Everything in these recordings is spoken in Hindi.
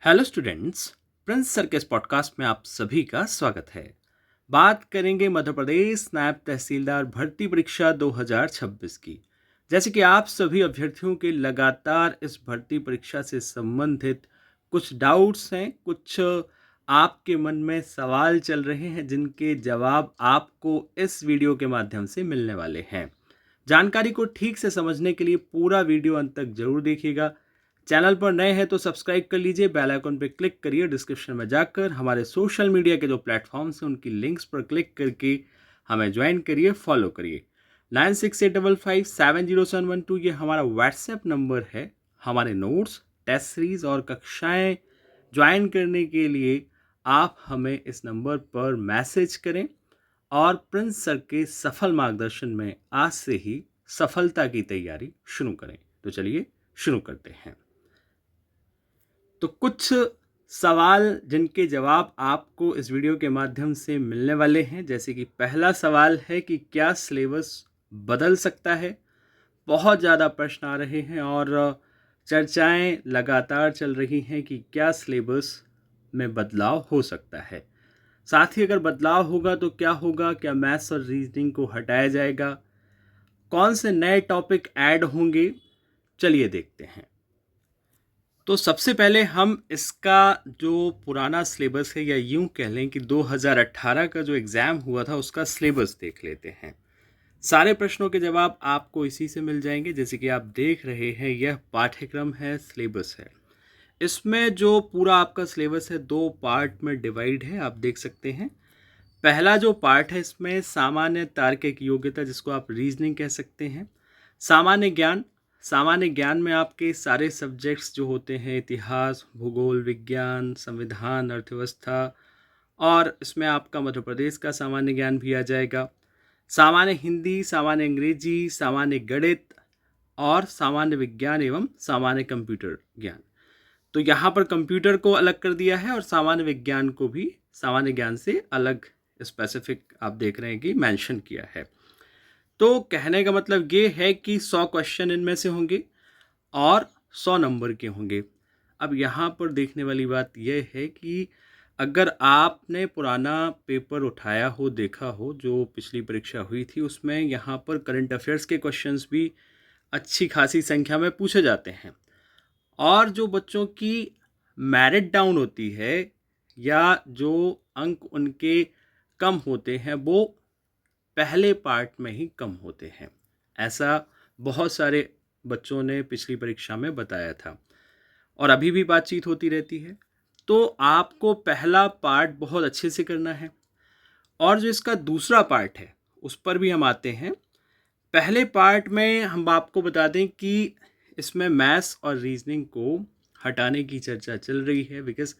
Hello students. प्रिंस सर के इस पॉडकास्ट में आप सभी का स्वागत है। बात करेंगे मध्य प्रदेश नायब तहसीलदार भर्ती परीक्षा 2026 की। जैसे कि आप सभी अभ्यर्थियों के लगातार इस भर्ती परीक्षा से संबंधित कुछ डाउट्स हैं, कुछ आपके मन में सवाल चल रहे हैं जिनके जवाब आपको इस वीडियो के माध्यम से मिलने वाले हैं। जानकारी को ठीक से समझने के लिए पूरा वीडियो अंत तक जरूर देखिएगा। चैनल पर नए हैं तो सब्सक्राइब कर लीजिए, बेल आइकन पर क्लिक करिए, डिस्क्रिप्शन में जाकर हमारे सोशल मीडिया के जो प्लेटफॉर्म्स हैं उनकी लिंक्स पर क्लिक करके हमें ज्वाइन करिए, फॉलो करिए। 9685570712 ये हमारा व्हाट्सएप नंबर है। हमारे नोट्स, टेस्ट सीरीज और कक्षाएं ज्वाइन करने के लिए आप हमें इस नंबर पर मैसेज करें और प्रिंस सर के सफल मार्गदर्शन में आज से ही सफलता की तैयारी शुरू करें। तो चलिए शुरू करते हैं। तो कुछ सवाल जिनके जवाब आपको इस वीडियो के माध्यम से मिलने वाले हैं। जैसे कि पहला सवाल है कि क्या सिलेबस बदल सकता है। बहुत ज़्यादा प्रश्न आ रहे हैं और चर्चाएं लगातार चल रही हैं कि क्या सिलेबस में बदलाव हो सकता है। साथ ही अगर बदलाव होगा तो क्या होगा, क्या मैथ्स और रीजनिंग को हटाया जाएगा, कौन से नए टॉपिक ऐड होंगे, चलिए देखते हैं। तो सबसे पहले हम इसका जो पुराना सिलेबस है, या यूं कह लें कि 2018 का जो एग्ज़ाम हुआ था उसका सिलेबस देख लेते हैं। सारे प्रश्नों के जवाब आपको इसी से मिल जाएंगे। जैसे कि आप देख रहे हैं, यह पाठ्यक्रम है, सिलेबस है। इसमें जो पूरा आपका सिलेबस है 2 पार्ट में डिवाइड है, आप देख सकते हैं। पहला जो पार्ट है इसमें सामान्य तार्किक योग्यता, जिसको आप रीजनिंग कह सकते हैं। सामान्य ज्ञान, सामान्य ज्ञान में आपके सारे सब्जेक्ट्स जो होते हैं, इतिहास, भूगोल, विज्ञान, संविधान, अर्थव्यवस्था, और इसमें आपका मध्य प्रदेश का सामान्य ज्ञान भी आ जाएगा। सामान्य हिंदी, सामान्य अंग्रेजी, सामान्य गणित और सामान्य विज्ञान एवं सामान्य कंप्यूटर ज्ञान। तो यहाँ पर कंप्यूटर को अलग कर दिया है और सामान्य विज्ञान को भी सामान्य ज्ञान से अलग स्पेसिफिक आप देख रहे हैं कि मेंशन किया है। तो कहने का मतलब ये है कि 100 क्वेश्चन इनमें से होंगे और 100 नंबर के होंगे। अब यहाँ पर देखने वाली बात यह है कि अगर आपने पुराना पेपर उठाया हो, देखा हो, जो पिछली परीक्षा हुई थी, उसमें यहाँ पर करंट अफेयर्स के क्वेश्चंस भी अच्छी खासी संख्या में पूछे जाते हैं। और जो बच्चों की मेरिट डाउन होती है या जो अंक उनके कम होते हैं, वो पहले पार्ट में ही कम होते हैं। ऐसा बहुत सारे बच्चों ने पिछली परीक्षा में बताया था और अभी भी बातचीत होती रहती है। तो आपको पहला पार्ट बहुत अच्छे से करना है और जो इसका दूसरा पार्ट है उस पर भी हम आते हैं। पहले पार्ट में हम आपको बता दें कि इसमें मैथ्स और रीजनिंग को हटाने की चर्चा चल रही है, बिकॉज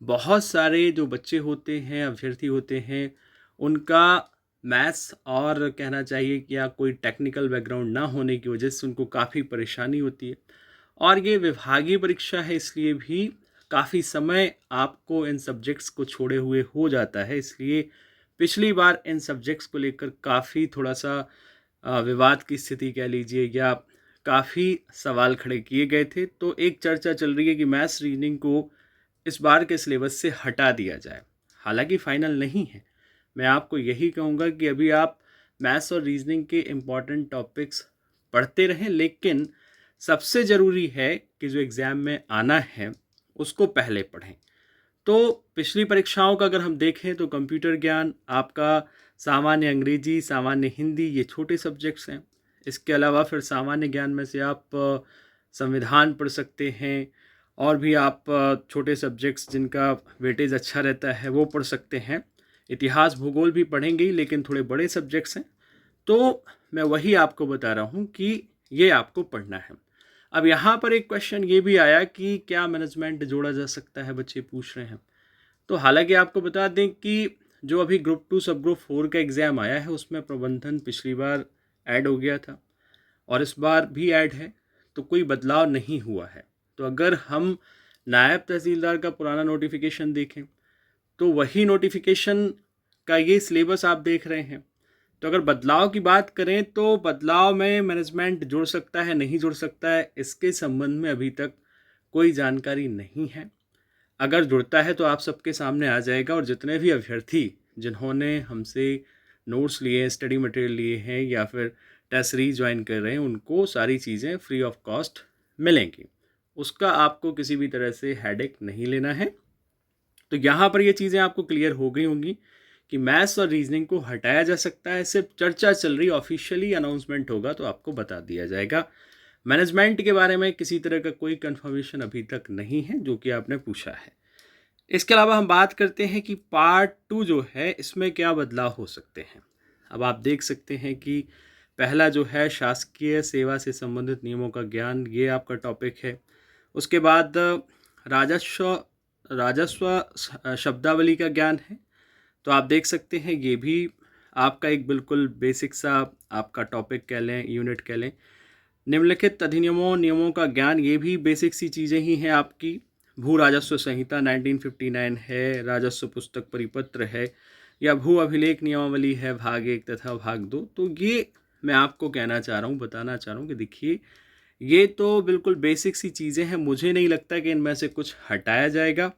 बहुत सारे जो बच्चे होते हैं, अभ्यर्थी होते हैं, उनका मैथ्स और कहना चाहिए कि या कोई टेक्निकल बैकग्राउंड ना होने की वजह से उनको काफ़ी परेशानी होती है। और ये विभागीय परीक्षा है, इसलिए भी काफ़ी समय आपको इन सब्जेक्ट्स को छोड़े हुए हो जाता है। इसलिए पिछली बार इन सब्जेक्ट्स को लेकर काफ़ी थोड़ा सा विवाद की स्थिति कह लीजिए, या काफ़ी सवाल खड़े किए गए थे। तो एक चर्चा चल रही है कि मैथ्स रीजनिंग को इस बार के सिलेबस से हटा दिया जाए। हालांकि फाइनल नहीं है। मैं आपको यही कहूँगा कि अभी आप मैथ्स और रीजनिंग के इम्पॉर्टेंट टॉपिक्स पढ़ते रहें, लेकिन सबसे ज़रूरी है कि जो एग्ज़ाम में आना है उसको पहले पढ़ें। तो पिछली परीक्षाओं का अगर हम देखें तो कंप्यूटर ज्ञान, आपका सामान्य अंग्रेजी, सामान्य हिंदी, ये छोटे सब्जेक्ट्स हैं। इसके अलावा फिर सामान्य ज्ञान में से आप संविधान पढ़ सकते हैं और भी आप छोटे सब्जेक्ट्स जिनका वेटेज अच्छा रहता है वो पढ़ सकते हैं। इतिहास, भूगोल भी पढ़ेंगे ही, लेकिन थोड़े बड़े सब्जेक्ट्स हैं। तो मैं वही आपको बता रहा हूँ कि ये आपको पढ़ना है। अब यहाँ पर एक क्वेश्चन ये भी आया कि क्या मैनेजमेंट जोड़ा जा सकता है, बच्चे पूछ रहे हैं। तो हालांकि आपको बता दें कि जो अभी ग्रुप 2 सब ग्रुप 4 का एग्ज़ाम आया है उसमें प्रबंधन पिछली बार ऐड हो गया था और इस बार भी ऐड है, तो कोई बदलाव नहीं हुआ है। तो अगर हम नायब तहसीलदार का पुराना नोटिफिकेशन देखें तो वही नोटिफिकेशन का ये सिलेबस आप देख रहे हैं। तो अगर बदलाव की बात करें तो बदलाव में मैनेजमेंट जुड़ सकता है, नहीं जुड़ सकता है, इसके संबंध में अभी तक कोई जानकारी नहीं है। अगर जुड़ता है तो आप सबके सामने आ जाएगा, और जितने भी अभ्यर्थी जिन्होंने हमसे नोट्स लिए हैं, स्टडी मटेरियल लिए हैं या फिर टेस्ट सीरीज ज्वाइन कर रहे हैं, उनको सारी चीज़ें फ्री ऑफ कॉस्ट मिलेंगी। उसका आपको किसी भी तरह से हेडेक नहीं लेना है। तो यहाँ पर ये चीज़ें आपको क्लियर हो गई होंगी कि मैथ्स और रीजनिंग को हटाया जा सकता है। सिर्फ चर्चा चल रही, ऑफिशियली अनाउंसमेंट होगा तो आपको बता दिया जाएगा। मैनेजमेंट के बारे में किसी तरह का कोई कंफर्मेशन अभी तक नहीं है, जो कि आपने पूछा है। इसके अलावा हम बात करते हैं कि पार्ट 2 जो है, इसमें क्या बदलाव हो सकते हैं। अब आप देख सकते हैं कि पहला जो है शासकीय सेवा से संबंधित नियमों का ज्ञान, ये आपका टॉपिक है। उसके बाद राजस्व राजस्व शब्दावली का ज्ञान है। तो आप देख सकते हैं ये भी आपका एक बिल्कुल बेसिक सा आपका टॉपिक कह लें, यूनिट कह लें। निम्नलिखित अधिनियमों नियमों का ज्ञान, ये भी बेसिक सी चीज़ें ही हैं आपकी। भू राजस्व संहिता 1959 है, राजस्व पुस्तक परिपत्र है, या भू अभिलेख नियमावली है भाग 1 तथा भाग 2। तो ये मैं आपको कहना चाह रहा हूँ, बताना चाह रहा हूँ कि देखिए, ये तो बिल्कुल बेसिक सी चीज़ें हैं। मुझे नहीं लगता कि इनमें से कुछ हटाया जाएगा।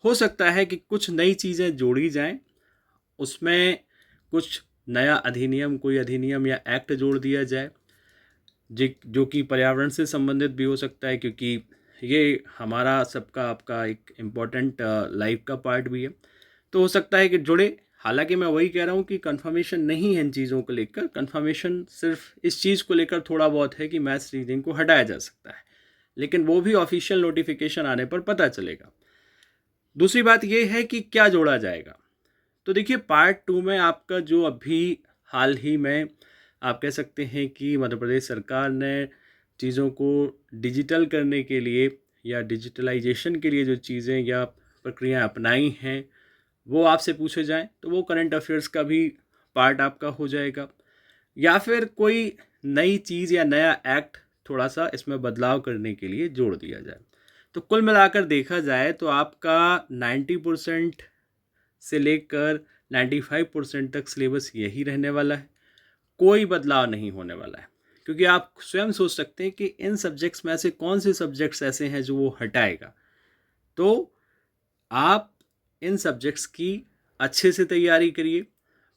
हो सकता है कि कुछ नई चीज़ें जोड़ी जाएं, उसमें कुछ नया अधिनियम, कोई अधिनियम या एक्ट जोड़ दिया जाए जो कि पर्यावरण से संबंधित भी हो सकता है, क्योंकि ये हमारा सबका आपका एक इम्पॉर्टेंट लाइफ का पार्ट भी है। तो हो सकता है कि जुड़े। हालांकि मैं वही कह रहा हूँ कि कंफर्मेशन नहीं है इन चीज़ों को लेकर। कंफर्मेशन सिर्फ इस चीज़ को लेकर थोड़ा बहुत है कि मैथ्स रीजनिंग को हटाया जा सकता है, लेकिन वो भी ऑफिशियल नोटिफिकेशन आने पर पता चलेगा। दूसरी बात ये है कि क्या जोड़ा जाएगा। तो देखिए, पार्ट 2 में आपका जो अभी हाल ही में आप कह सकते हैं कि मध्य प्रदेश सरकार ने चीज़ों को डिजिटल करने के लिए या डिजिटलाइजेशन के लिए जो चीज़ें या प्रक्रियाएं अपनाई हैं, वो आपसे पूछे जाएं तो वो करंट अफेयर्स का भी पार्ट आपका हो जाएगा, या फिर कोई नई चीज़ या नया एक्ट थोड़ा सा इसमें बदलाव करने के लिए जोड़ दिया जाए। तो कुल मिलाकर देखा जाए तो आपका 90% से लेकर 95% तक सिलेबस यही रहने वाला है। कोई बदलाव नहीं होने वाला है, क्योंकि आप स्वयं सोच सकते हैं कि इन सब्जेक्ट्स में से कौन से सब्जेक्ट्स ऐसे हैं जो वो हटाएगा। तो आप इन सब्जेक्ट्स की अच्छे से तैयारी करिए,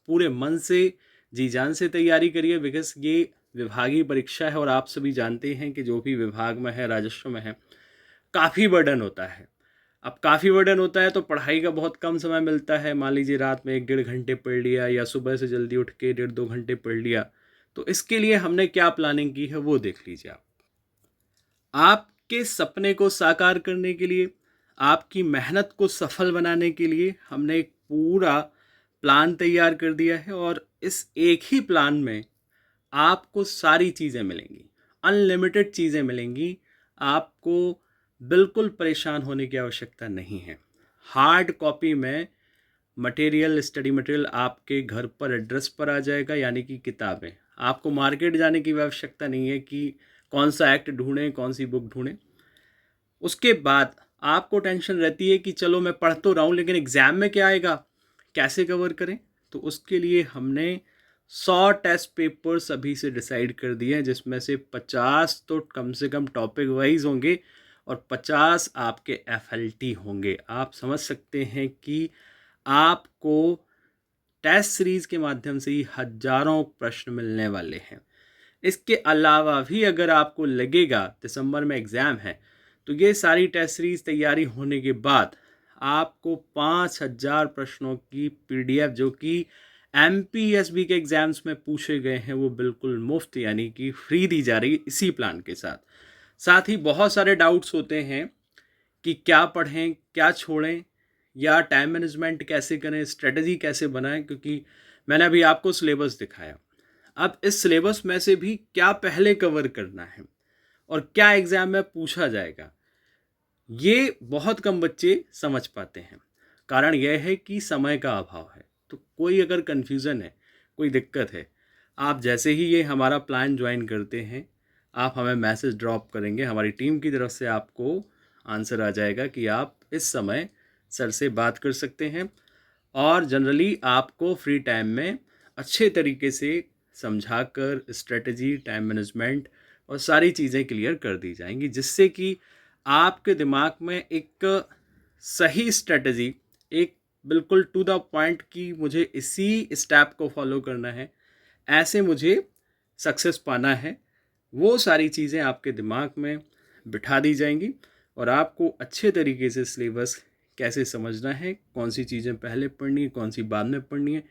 पूरे मन से, जी जान से तैयारी करिए, बिकॉज ये विभागीय परीक्षा है और आप सभी जानते हैं कि जो भी विभाग में है, राजस्व में है, काफ़ी बर्डन होता है। अब काफ़ी बर्डन होता है तो पढ़ाई का बहुत कम समय मिलता है। मान लीजिए रात में 1-1.5 घंटे पढ़ लिया, या सुबह से जल्दी उठ के 1.5-2 घंटे पढ़ लिया। तो इसके लिए हमने क्या प्लानिंग की है वो देख लीजिए। आप आपके सपने को साकार करने के लिए, आपकी मेहनत को सफल बनाने के लिए हमने एक पूरा प्लान तैयार कर दिया है, और इस एक ही प्लान में आपको सारी चीज़ें मिलेंगी, अनलिमिटेड चीज़ें मिलेंगी। आपको बिल्कुल परेशान होने की आवश्यकता नहीं है। हार्ड कॉपी में मटेरियल, स्टडी मटेरियल आपके घर पर एड्रेस पर आ जाएगा, यानी कि किताबें। आपको मार्केट जाने की भी आवश्यकता नहीं है कि कौन सा एक्ट ढूंढें, कौन सी बुक ढूंढें। उसके बाद आपको टेंशन रहती है कि चलो मैं पढ़ तो रहा हूँ, लेकिन एग्ज़ाम में क्या आएगा, कैसे कवर करें। तो उसके लिए हमने 100 टेस्ट पेपर्स अभी से डिसाइड कर दिए हैं, जिसमें से 50 तो कम से कम टॉपिक वाइज होंगे और 50 आपके FLT होंगे। आप समझ सकते हैं कि आपको टेस्ट सीरीज़ के माध्यम से ही हजारों प्रश्न मिलने वाले हैं। इसके अलावा भी अगर आपको लगेगा दिसंबर में एग्ज़ाम है, तो ये सारी टेस्ट सीरीज़ तैयारी होने के बाद आपको 5000 प्रश्नों की PDF, जो कि MPSB के एग्ज़ाम्स में पूछे गए हैं, वो बिल्कुल मुफ्त यानी कि फ्री दी जा रही है इसी प्लान के साथ। साथ ही बहुत सारे डाउट्स होते हैं कि क्या पढ़ें, क्या छोड़ें, या टाइम मैनेजमेंट कैसे करें, स्ट्रेटजी कैसे बनाएं, क्योंकि मैंने अभी आपको सिलेबस दिखाया। अब इस सिलेबस में से भी क्या पहले कवर करना है और क्या एग्ज़ाम में पूछा जाएगा, ये बहुत कम बच्चे समझ पाते हैं। कारण यह है कि समय का अभाव है। तो कोई अगर कन्फ्यूज़न है, कोई दिक्कत है, आप जैसे ही ये हमारा प्लान ज्वाइन करते हैं, आप हमें मैसेज ड्रॉप करेंगे, हमारी टीम की तरफ से आपको आंसर आ जाएगा कि आप इस समय सर से बात कर सकते हैं, और जनरली आपको फ्री टाइम में अच्छे तरीके से समझाकर स्ट्रेटजी, टाइम मैनेजमेंट और सारी चीज़ें क्लियर कर दी जाएंगी, जिससे कि आपके दिमाग में एक सही स्ट्रेटजी, एक बिल्कुल टू द पॉइंट कि मुझे इसी स्टेप को फॉलो करना है, ऐसे मुझे सक्सेस पाना है, वो सारी चीज़ें आपके दिमाग में बिठा दी जाएंगी और आपको अच्छे तरीके से सिलेबस कैसे समझना है, कौन सी चीज़ें पहले पढ़नी है, कौन सी बाद में पढ़नी है,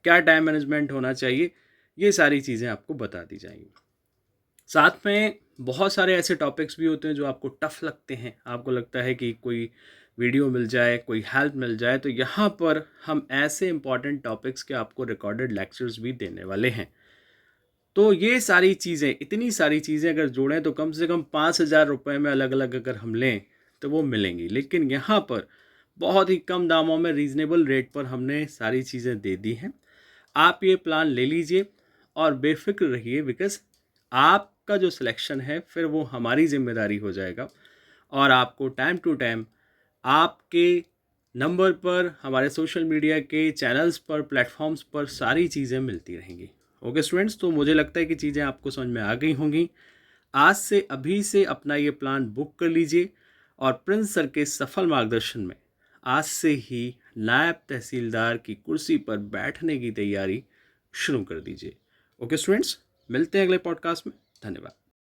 क्या टाइम मैनेजमेंट होना चाहिए, ये सारी चीज़ें आपको बता दी जाएंगी। साथ में बहुत सारे ऐसे टॉपिक्स भी होते हैं जो आपको टफ़ लगते हैं, आपको लगता है कि कोई वीडियो मिल जाए, कोई हेल्प मिल जाए, तो यहाँ पर हम ऐसे इंपॉर्टेंट टॉपिक्स के आपको रिकॉर्डेड लेक्चर्स भी देने वाले हैं। तो ये सारी चीज़ें, इतनी सारी चीज़ें अगर जोड़ें तो कम से कम 5,000 रुपये में अलग अलग अगर हम लें तो वो मिलेंगी, लेकिन यहाँ पर बहुत ही कम दामों में रीज़नेबल रेट पर हमने सारी चीज़ें दे दी हैं। आप ये प्लान ले लीजिए और बेफिक्र रहिए, बिकॉज़ आपका जो सिलेक्शन है फिर वो हमारी ज़िम्मेदारी हो जाएगा और आपको टाइम टू टाइम आपके नंबर पर, हमारे सोशल मीडिया के चैनल्स पर, प्लेटफॉर्म्स पर सारी चीज़ें मिलती रहेंगी। ओके स्टूडेंट्स, तो मुझे लगता है कि चीज़ें आपको समझ में आ गई होंगी। आज से, अभी से अपना ये प्लान बुक कर लीजिए और प्रिंस सर के सफल मार्गदर्शन में आज से ही नायब तहसीलदार की कुर्सी पर बैठने की तैयारी शुरू कर दीजिए। ओके स्टूडेंट्स, मिलते हैं अगले पॉडकास्ट में। धन्यवाद।